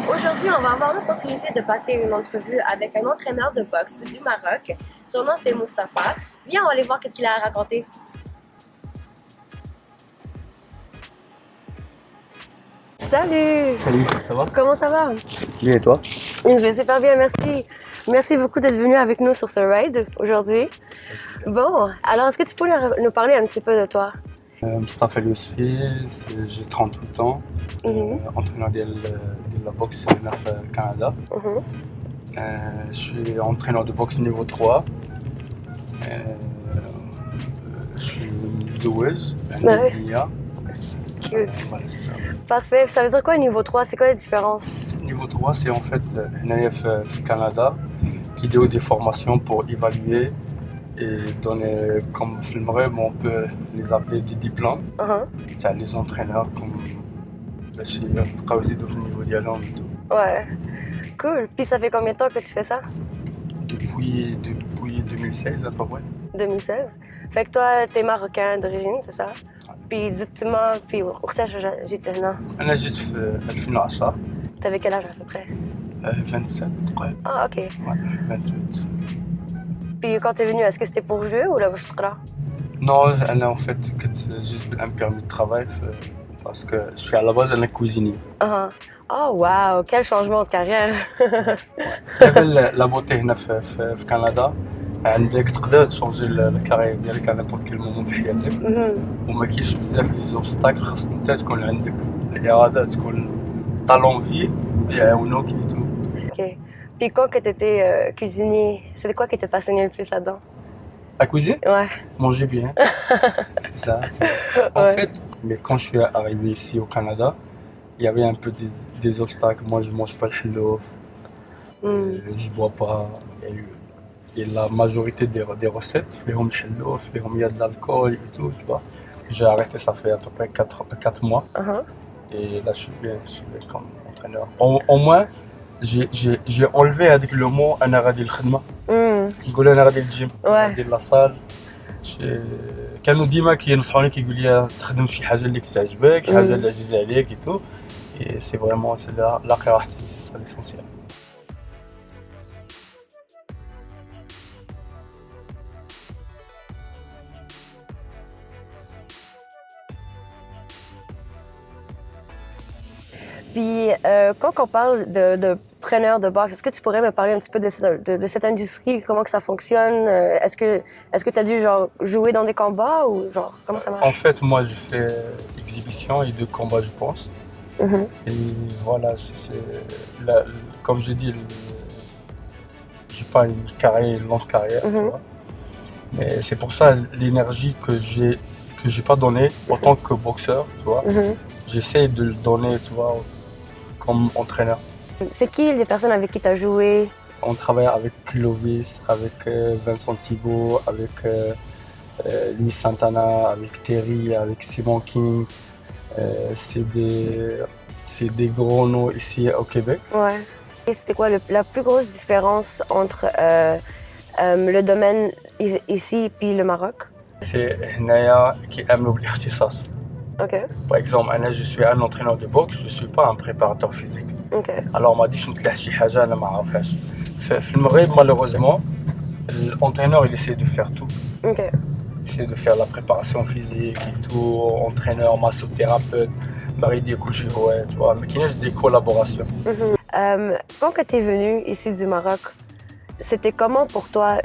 Aujourd'hui, on va avoir l'opportunité de passer une entrevue avec un entraîneur de boxe du Maroc. Son nom, c'est Mustapha. Viens, on va aller voir qu'est-ce qu'il a à raconter. Salut! Salut, ça va? Comment ça va? Bien et toi? Je vais super bien, merci. Merci beaucoup d'être venu avec nous sur ce ride aujourd'hui. Bon, alors est-ce que tu peux nous parler un petit peu de toi? Mustafa Yousfi, j'ai 38 ans, entraîneur de la boxe au Canada. Je suis entraîneur de boxe niveau 3. Je suis zoueuse, Ouais. Nia. Cute. Voilà, c'est ça. Parfait. Ça veut dire quoi niveau 3? C'est quoi la différence? Niveau 3, c'est en fait au Canada qui donne des formations pour évaluer et donner, comme film rêve, on peut les appeler des diplômes. C'est les entraîneurs comme là, je suis au niveau dialogue et tout. Ouais. Cool. Puis ça fait combien de temps que tu fais ça? Depuis 2016 à peu près. 2016. Fait que toi, t'es marocain d'origine, c'est ça? Puis dites-moi, puis وقتاش جيت هنا؟ أنا جيت في 2010. T'avais quel âge à peu près? 27 تقريبا. Ah, ok. Ouais, 28. Puis quand t'es venu, est-ce que c'était pour jouer ou là باش تقرا؟ Non, أنا en fait كنت juste un permis de travail parce que je suis à la base un cuisinier. Oh wow, quel changement de carrière! La beauté هنا في كندا عندك تقدر تشونجي الكارير ديالك على نيمبورت كيل مومون في حياتك وما كاينش بزاف لي زوبستاكل خاص انت تكون عندك الاراده تكون طالون في يعاونوك يتو. Ok. Puis quand que t'étais cuisinier, c'était quoi qui te passionnait le plus là-dedans? La cuisine, Ouais. manger bien, c'est ça. En Ouais. fait, mais quand je suis arrivé ici au Canada, il y avait un peu des obstacles. Moi, je mange pas le hallouf, je bois pas. Et la majorité des recettes, فيهم الحلو, فيهم il y a de l'alcool et tout, tu vois. J'ai arrêté, ça fait à peu près 4 mois. Et là, je suis bien comme entraîneur. Au moins, j'ai enlevé avec le mot أنا غادي الخدمة. يقول أنا غادي الجيم. غادي لاصال. كانوا ديما كينصحوني كيقول لي تخدم في حاجة اللي كتعجبك، شي حاجة اللي عزيزة عليك et tout. Et c'est vraiment لاقي راحتي, c'est ça l'essentiel. Puis quand on parle de traîneur de boxe, est-ce que tu pourrais me parler un petit peu de cette industrie, comment que ça fonctionne? Est-ce que tu as dû genre jouer dans des combats ou genre comment ça marche? En fait, moi, je fais exhibition et 2 combats, je pense. Et voilà, comme je dis, j'ai pas une longue carrière, tu vois. Mais c'est pour ça l'énergie que j'ai pas donnée en tant que boxeur, tu vois. J'essaie de le donner, tu vois, comme entraîneur. C'est qui les personnes avec qui tu as joué? On travaille avec Clovis, avec Vincent Thibault, avec Luis Santana, avec Terry, avec Simon King. C'est des gros noms ici au Québec. Ouais. Et c'était quoi la plus grosse différence entre le domaine ici et le Maroc? C'est هنايا كيأمنوا بالاختصاص. Ok. Par exemple, je suis un entraîneur de boxe, je ne suis pas un préparateur physique. Ok. Alors, ما غاديش نتلاح شي حاجة أنا ما عارفهاش. في المغرب, malheureusement, l'entraîneur il essaie de faire tout. Ok. Il essaie de faire la préparation physique et tout, entraîneur, massothérapeute, baridi كلشي هو, tu vois, mais كايناش des collaborations. Quand tu es venu ici du Maroc, c'était comment pour toi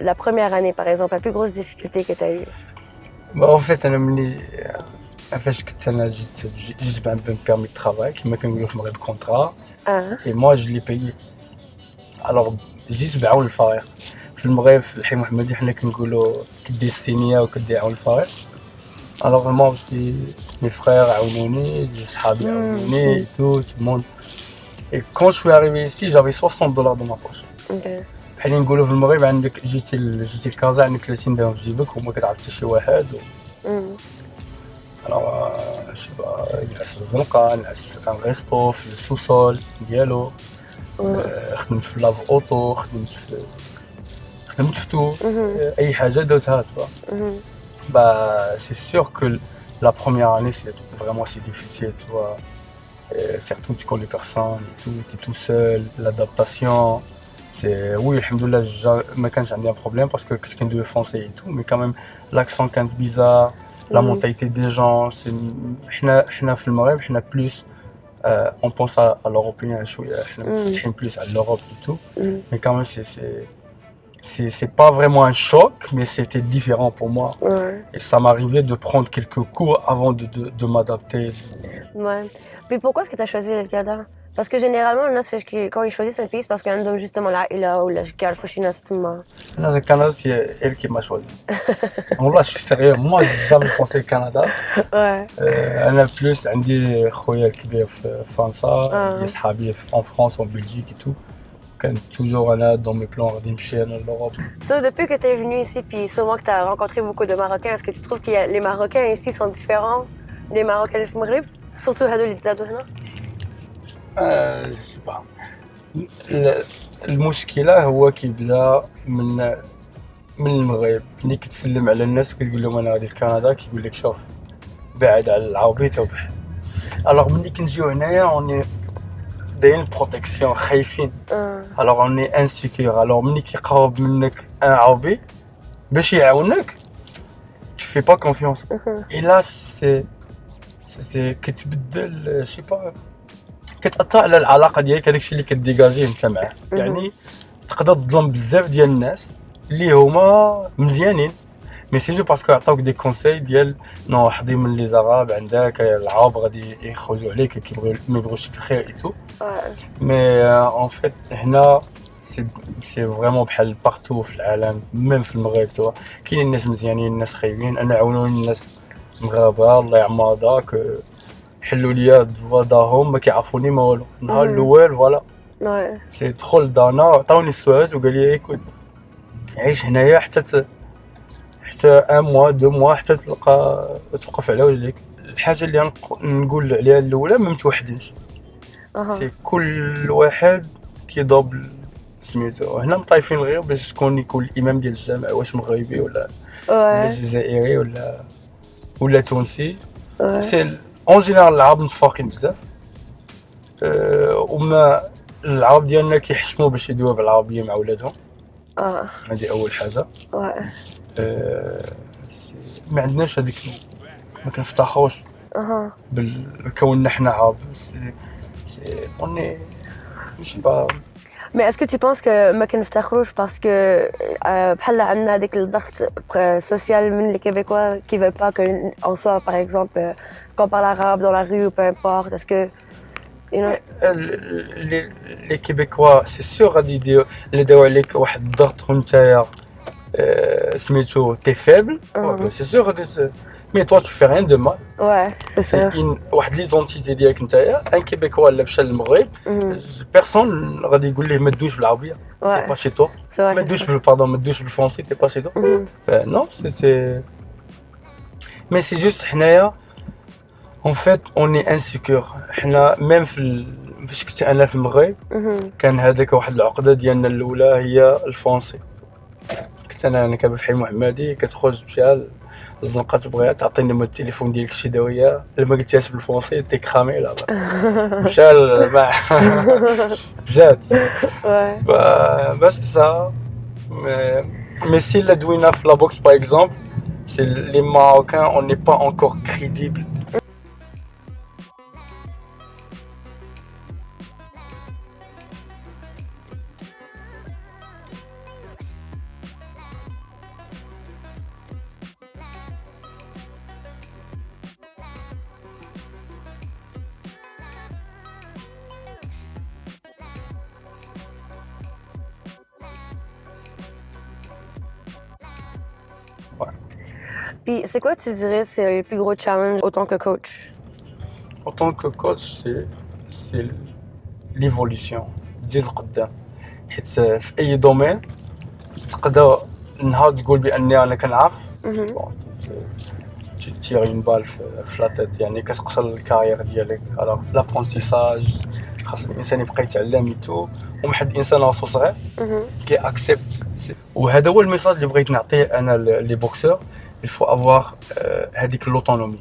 la première année, par exemple, la plus grosse difficulté que tu as eue? Bah, en fait, أنا ملي فاش كنت أنا جيت بان بيرمي de travail كيما كنقولوا في المغرب كونطرا. Et moi, je l'ai payé. Alors, جيت بعون الفريق. في المغرب في الحي محمدي حنا كنقولوا كدي الصينية وكدي عون الفريق. Alors moi aussi, mes frères عاونوني, صحابي عاونوني et tout le monde. Et quand je suis arrivé ici, j'avais $60 dans ma poche. بحال نقولوا في المغرب عندك جيتي لكازا عندك 30 درهم في جيبك وما كتعرف حتى شي واحد. Alors, je sais pas, نعس في الزنقة, نعس في ان ريستو في السوسول ديالو, خدمت في لاف اوتو, خدمت في تو, اي حاجة درتها, tu vois. Bah, c'est sûr que la première année, c'est vraiment difficile, tu vois. surtout tu connais personne et tout, tu es tout seul, l'adaptation. Oui, alhamdoulilah, ما كانش عندي un problème parce que كنت كندوي français et tout, mais quand même l'accent كانت bizarre, la mentalité des gens, حنا في المغرب حنا plus on pense à l'européen شوية, حنا مفتحين plus على l'Europe et tout, mais quand même c'est pas vraiment un choc, mais c'était différent pour moi. Et ça m'arrivait de prendre quelques cours avant de m'adapter. Ouais. Puis pourquoi est-ce que tu as choisi le Canada? Parce que généralement, quand ils choisissent un pays, c'est parce qu'il y a justement là, et là, ou là, qui a le fauchina, Le Canada, c'est elle qui m'a choisi. Là, je suis sérieux. Moi, j'ai jamais pensé au Canada. Ouais. أنا plus عندي خويا الكبير في فرنسا, عندي صحابي en France, en Belgique et tout. كان toujours أنا dans mes plans غادي نمشي أنا لأوروبا. Depuis que tu es venu ici, puis sûrement que tu as rencontré beaucoup de Marocains, est-ce que tu trouves que les Marocains ici sont différents des Marocains du Maghreb? Surtout هادو اللي تزادوا هنا؟ je sais pas. المشكلة هو كيبدا من المغرب. ملي كتسلم على الناس وكتقول لهم أنا غادي لكندا كيقول لك شوف بعد على العربية وبح. Alors ملي كنجيو هنايا اوني دايرين بروتيكسيون خايفين. Alors on est insécure. Alors ملي كيقرب منك ان عربي باش يعاونك tu fais pas confiance. Et là c'est كتبدل شي با كتأثر على العلاقه ديالك, هذاك الشيء اللي كديجاجيه انت معاه. يعني تقدر تظلم بزاف ديال الناس اللي هما مزيانين, مي سي جو باسكو عطاوك دي كونساي ديال نو حظي من لي زراب عندك, العرب غادي يخرجوا عليك كيبغيو ما يبغوش لك الخير اي تو. مي ان فيت هنا سي فريمون بحال بارتو في العالم, ميم في المغرب توا كاينين الناس مزيانين الناس خايبين. انا عاونوني الناس مغاربه الله يعمر داك حلوا لي دارهم ما كيعرفوني ما والو. النهار الاول فوالا سي دخل دارنا عطاوني السواز وقال لي ايكوت عيش هنايا حتى ان موا دو موا حتى تلقى توقف على وجهك. الحاجه اللي نقول عليها الاولى ما متوحدينش. سي كل واحد كيضرب سميتو. هنا مطايفين غير باش شكون يكون الامام ديال الجامع, واش مغربي ولا جزائري ولا تونسي. سي اون جينيرال العرب متفاقين بزاف, وما العرب ديالنا كيحشموا باش يدويو بالعربيه مع ولادهم. هذه اول حاجه. ما عندناش هذيك, ما كنفتخروش بالكون حنا عرب. اوني ماشي با. Mais est-ce que tu penses que ما كنفتخروش parce que بحال عندنا هذيك الضغط social من les Québécois qui veulent pas qu'on soit par exemple qu'on parle arabe dans la rue ou peu importe, est-ce que you know les Québécois c'est sûr غادي يديروا عليك واحد الضغط ونتايا سميتو تي فيبل, c'est sûr غادي. Mais toi tu fais rien de mal. Ouais, c'est ça. واحد ليدونتيتي ديالك نتايا. ان كيبيكوا الا مشى للمغرب بيرسون غادي يقول ليه ما تدوش بالعربيه, تي با شي تو. ما تدوش ما تدوش بالفرنسي, تي با شي تو. نو سي مي سي جوست حنايا en fait on est insécure. حنا ميم فاش كنت انا في المغرب كان هذاك واحد العقده ديالنا الاولى هي الفرنسي. كنت انا كابا في حي محمدي كتخرج بشحال الزنقه تبغيها تعطيني نمر التليفون ديالك شي داويه, الا ما قلتيهاش بالفرنسي تي كرامي لا مشى بجات. بس ça mais si la douina في la boxe par exemple, c'est les Marocains on n'est pas encore crédible. Puis c'est quoi tu dirais c'est le plus gros challenge autant que coach? En tant que coach c'est l'évolution, تزيد لقدام. حيت في اي دومين تقدر نهار تقول باني انا كنعرف تير اون بال في لا تيت, يعني كتقتل الكارير ديالك. الوغ لابرونتيساج خاص الانسان يبقى يتعلم يتو, وواحد انسان راسو صغير كي اكسبت. وهذا هو الميساج اللي بغيت نعطيه انا لي بوكسور. il faut avoir هذيك لوطونومي.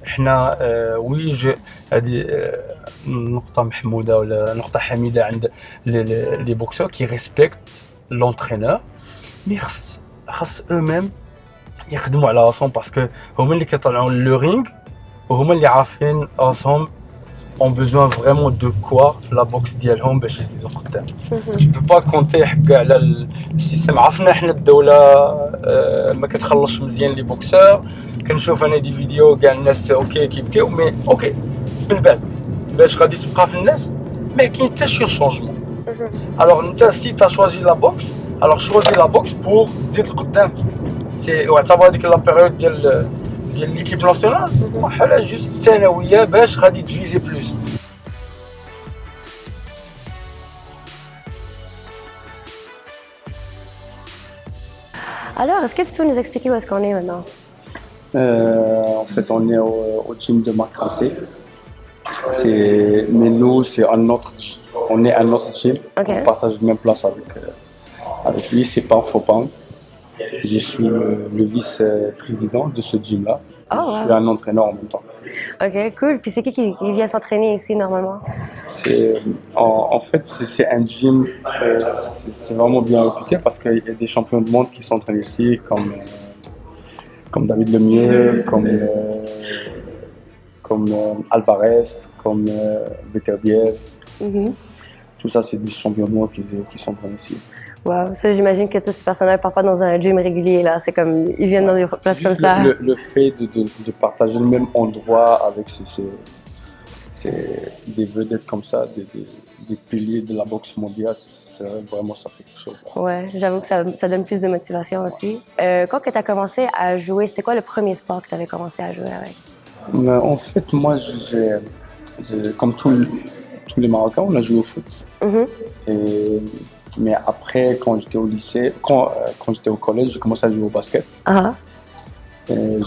حنا وي هذه نقطة محمودة ولا نقطة حميدة عند لي بوكسور كي ريسبكت لونترينور، مي خاص او ميم يخدموا على راسهم باسكو هما اللي كيطلعوا لو رينغ وهما اللي عارفين راسهم ont besoin vraiment de quoi في لا بوكس ديالهم باش يزيدوا قدام. tu peux pas compter حكا على السيستم. عرفنا حنا الدولة ما كتخلصش مزيان لي بوكسور، كنشوف انا دي فيديو كاع الناس اوكي كيبكيو مي اوكي من بعد باش غادي تبقى في الناس ما كاين حتى شي شونجمون. الوغ انت سي تا شوازي لا بوكس الوغ شوازي لا بوكس بور تزيد لقدام. سي واعتبر هذيك لا بيريود ديال ليكيب ناسيونال حاله جوست ثانويه باش غادي تفيزي بلوس. Alors, est-ce que tu peux nous expliquer où est-ce qu'on est maintenant? En fait, on est au gym de Marc Rancé. Mais nous, on est un autre gym. Okay. On partage la même place avec lui. C'est pas faux pas. Je suis le vice-président de ce gym-là. Oh, je suis un entraîneur en même temps. Ok, cool. Puis c'est qui vient s'entraîner ici normalement? En fait, c'est un gym, c'est vraiment bien réputé parce qu'il y a des champions du monde qui s'entraînent ici, comme David Lemieux, comme Alvarez, comme Beterbiev. Tout ça, c'est des champions du monde qui s'entraînent ici. Wow, ça j'imagine que tous ces personnes-là ne partent pas dans un gym régulier, là. C'est comme, ils viennent dans des places comme ça. Le fait de partager le même endroit avec des vedettes comme ça, des piliers de la boxe mondiale, vraiment ça fait quelque chose. Ouais, j'avoue que ça donne plus de motivation aussi. Quand tu as commencé à jouer, c'était quoi le premier sport que tu avais commencé à jouer avec? En fait, moi, comme tous les Marocains, on a joué au foot. Mais après, quand j'étais au lycée, quand j'étais au collège, j'ai commencé à jouer au basket.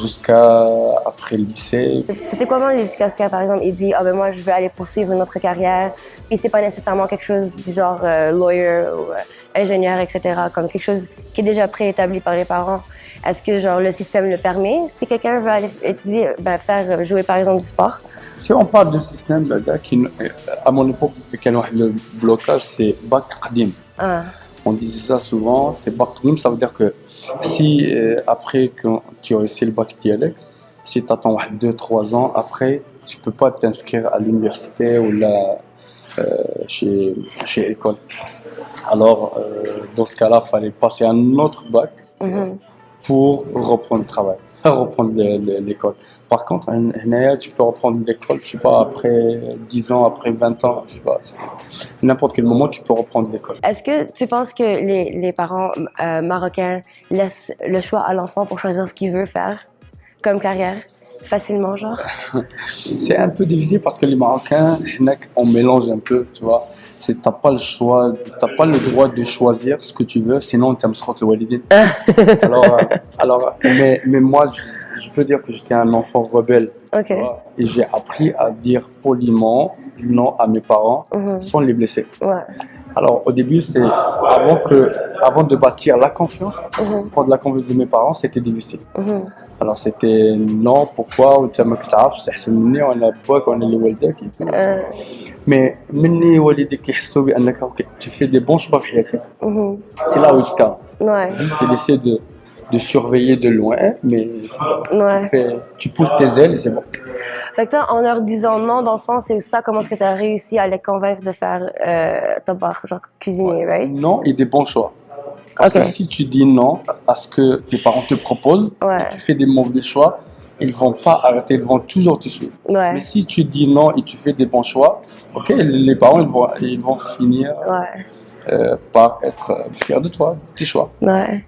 Jusqu'à après le lycée. C'était comment l'éducation, par exemple? Il dit, moi je veux aller poursuivre une autre carrière, puis c'est pas nécessairement quelque chose du genre lawyer ou ingénieur, etc., comme quelque chose qui est déjà préétabli par les parents. Est-ce que genre le système le permet? Si quelqu'un veut aller étudier, faire jouer par exemple du sport? Si on parle de système, à mon époque, le blocage, c'est bac qadim. On disait ça souvent, c'est bac qadim, ça veut dire que si après que tu réussis le bac dialecte, si tu attends 2-3 ans, après, tu peux pas t'inscrire à l'université ou là, chez école. Alors, dans ce cas-là, il fallait passer un autre bac pour reprendre le travail, reprendre l'école. Par contre, tu peux reprendre l'école, je sais pas, après 10 ans, après 20 ans, je sais pas, n'importe quel moment, tu peux reprendre l'école. Est-ce que tu penses que les parents marocains laissent le choix à l'enfant pour choisir ce qu'il veut faire comme carrière, facilement, genre? C'est un peu difficile parce que les Marocains, on mélange un peu, tu vois. T'as pas le choix, t'as pas le droit de choisir ce que tu veux, sinon tu me le walidine. Alors, mais moi, je peux dire que j'étais un enfant rebelle. Okay. Et j'ai appris à dire poliment non à mes parents sans les blesser. Ouais. Alors au début, c'est avant de bâtir la confiance, prendre la confiance de mes parents, c'était difficile. Alors c'était non, pourquoi, mais مني والديك يحسوا بانك tu fais des bons choix في حياتك. C'est là où il se calme. Ouais. Juste il essaie de surveiller de loin, mais tu pousses tes ailes et c'est bon. Fait que toi, en leur disant non, dans le fond, c'est ça, comment est-ce que tu as réussi à les convaincre de faire tabar, genre cuisiner, right? Non, et des bons choix. Parce que si tu dis non à ce que tes parents te proposent, et tu fais des mauvais choix, ils vont pas arrêter, ils vont toujours te suivre. Mais si tu dis non et tu fais des bons choix, les parents ils vont finir par être fiers de toi, de tes choix. Ouais.